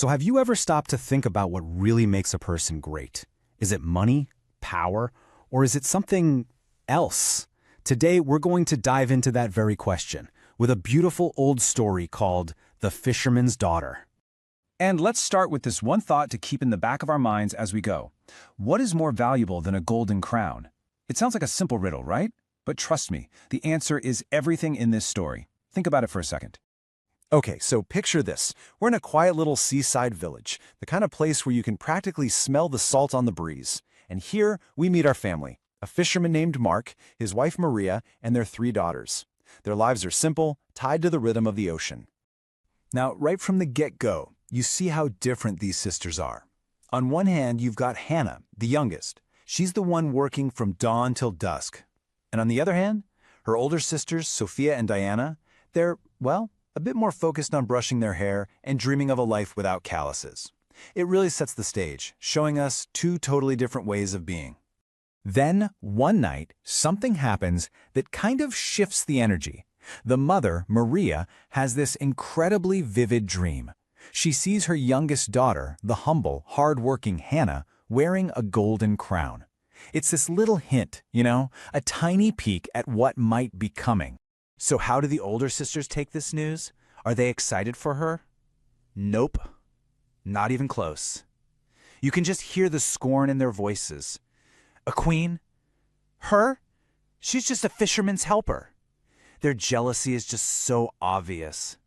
So have you ever stopped to think about what really makes a person great? Is it money, power, or is it something else? Today, we're going to dive into that very question with a beautiful old story called The Fisherman's Daughter. And let's start with this one thought to keep in the back of our minds as we go. What is more valuable than a golden crown? It sounds like a simple riddle, right? But trust me, the answer is everything in this story. Think about it for a second. Okay, so picture this. We're in a quiet little seaside village, the kind of place where you can practically smell the salt on the breeze. And here we meet our family, a fisherman named Mark, his wife Maria, and their 3 daughters. Their lives are simple, tied to the rhythm of the ocean. Now, right from the get-go, you see how different these sisters are. On one hand, you've got Hannah, the youngest. She's the one working from dawn till dusk. And on the other hand, her older sisters, Sophia and Diana, they're, well, a bit more focused on brushing their hair and dreaming of a life without calluses. It really sets the stage, showing us 2 totally different ways of being. Then, one night, something happens that kind of shifts the energy. The mother, Maria, has this incredibly vivid dream. She sees her youngest daughter, the humble, hard-working Hannah, wearing a golden crown. It's this little hint, a tiny peek at what might be coming. So how do the older sisters take this news? Are they excited for her? Nope. Not even close. You can just hear the scorn in their voices. A queen? Her? She's just a fisherman's helper. Their jealousy is just so obvious.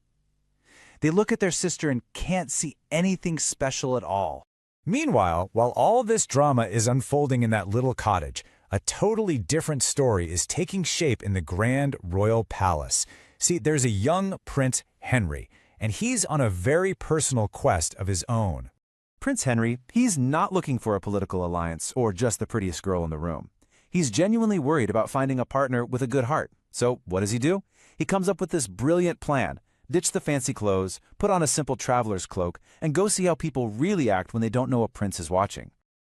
They look at their sister and can't see anything special at all. Meanwhile, while all this drama is unfolding in that little cottage, a totally different story is taking shape in the grand royal palace. See, there's a young Prince Henry, and he's on a very personal quest of his own. Prince Henry, he's not looking for a political alliance or just the prettiest girl in the room. He's genuinely worried about finding a partner with a good heart. So what does he do? He comes up with this brilliant plan. Ditch the fancy clothes, put on a simple traveler's cloak, and go see how people really act when they don't know a prince is watching.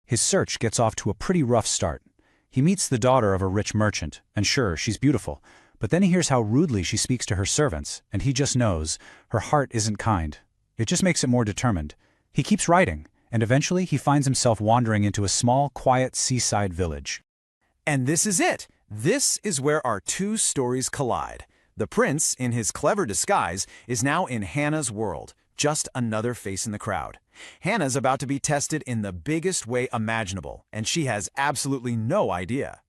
His search gets off to a pretty rough start. He meets the daughter of a rich merchant, and sure, she's beautiful, but then he hears how rudely she speaks to her servants, and he just knows her heart isn't kind. It just makes it more determined. He keeps writing, and eventually he finds himself wandering into a small, quiet seaside village. And this is it. This is where our 2 stories collide. The prince, in his clever disguise, is now in Hannah's world, just another face in the crowd. Hannah's about to be tested in the biggest way imaginable, and she has absolutely no idea.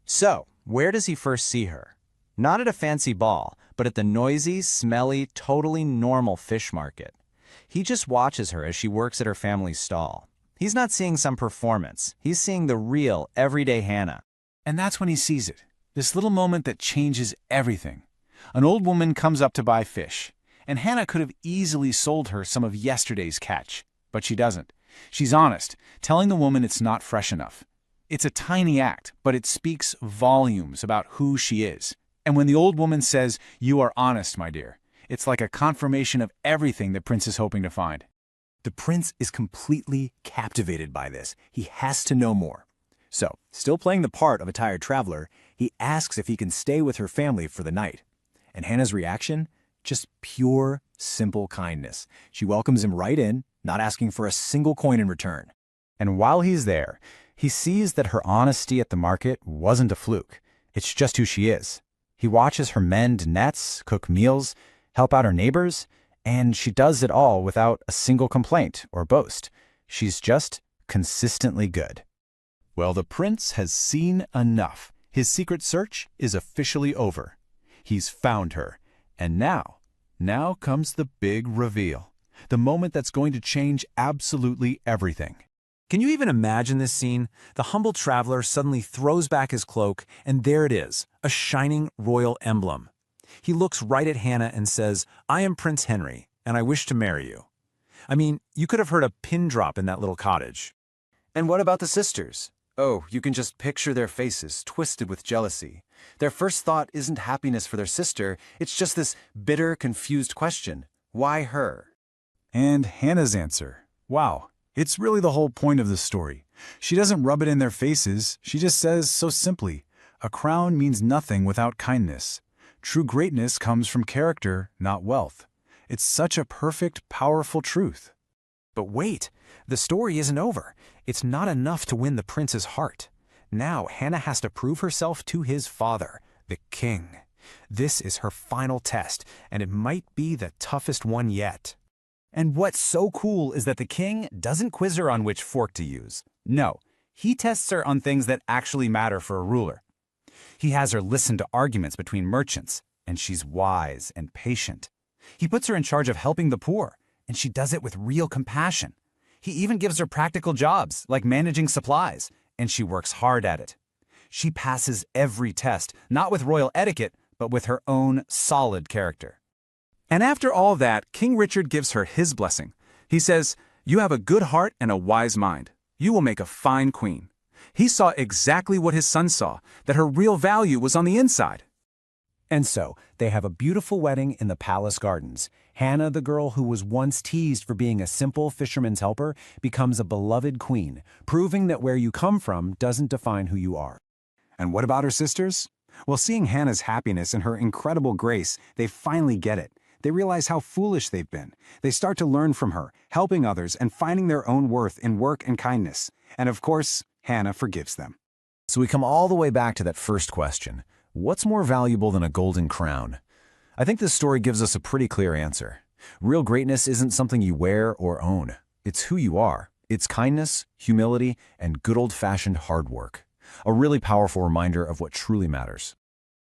So, where does he first see her? Not at a fancy ball, but at the noisy, smelly, totally normal fish market. He just watches her as she works at her family's stall. He's not seeing some performance. He's seeing the real, everyday Hannah. And that's when he sees it. This little moment that changes everything. An old woman comes up to buy fish, and Hannah could have easily sold her some of yesterday's catch, but she doesn't. She's honest, telling the woman it's not fresh enough. It's a tiny act, but it speaks volumes about who she is. And when the old woman says, "You are honest, my dear," it's like a confirmation of everything the prince is hoping to find. The prince is completely captivated by this. He has to know more. So, still playing the part of a tired traveler, he asks if he can stay with her family for the night. And Hannah's reaction? Just pure, simple kindness. She welcomes him right in, not asking for a single coin in return. And while he's there, he sees that her honesty at the market wasn't a fluke. It's just who she is. He watches her mend nets, cook meals, help out her neighbors, and she does it all without a single complaint or boast. She's just consistently good. Well, the prince has seen enough. His secret search is officially over. He's found her. And now comes the big reveal. The moment that's going to change absolutely everything. Can you even imagine this scene? The humble traveler suddenly throws back his cloak, and there it is, a shining royal emblem. He looks right at Hannah and says, "I am Prince Henry, and I wish to marry you." I mean, you could have heard a pin drop in that little cottage. And what about the sisters? Oh, you can just picture their faces, twisted with jealousy. Their first thought isn't happiness for their sister, it's just this bitter, confused question. Why her? And Hannah's answer. Wow, it's really the whole point of the story. She doesn't rub it in their faces, she just says so simply, a crown means nothing without kindness. True greatness comes from character, not wealth. It's such a perfect, powerful truth. But wait, the story isn't over. It's not enough to win the prince's heart. Now Hannah has to prove herself to his father, the king. This is her final test, and it might be the toughest one yet. And what's so cool is that the king doesn't quiz her on which fork to use. No, he tests her on things that actually matter for a ruler. He has her listen to arguments between merchants, and she's wise and patient. He puts her in charge of helping the poor, and she does it with real compassion. He even gives her practical jobs, like managing supplies, and she works hard at it. She passes every test, not with royal etiquette, but with her own solid character. And after all that, King Richard gives her his blessing. He says, "You have a good heart and a wise mind. You will make a fine queen." He saw exactly what his son saw, that her real value was on the inside. And so, they have a beautiful wedding in the palace gardens. Hannah, the girl who was once teased for being a simple fisherman's helper, becomes a beloved queen, proving that where you come from doesn't define who you are. And what about her sisters? Well, seeing Hannah's happiness and her incredible grace, they finally get it. They realize how foolish they've been. They start to learn from her, helping others and finding their own worth in work and kindness. And of course, Hannah forgives them. So we come all the way back to that first question. What's more valuable than a golden crown? I think this story gives us a pretty clear answer. Real greatness isn't something you wear or own. It's who you are. It's kindness, humility, and good old-fashioned hard work. A really powerful reminder of what truly matters.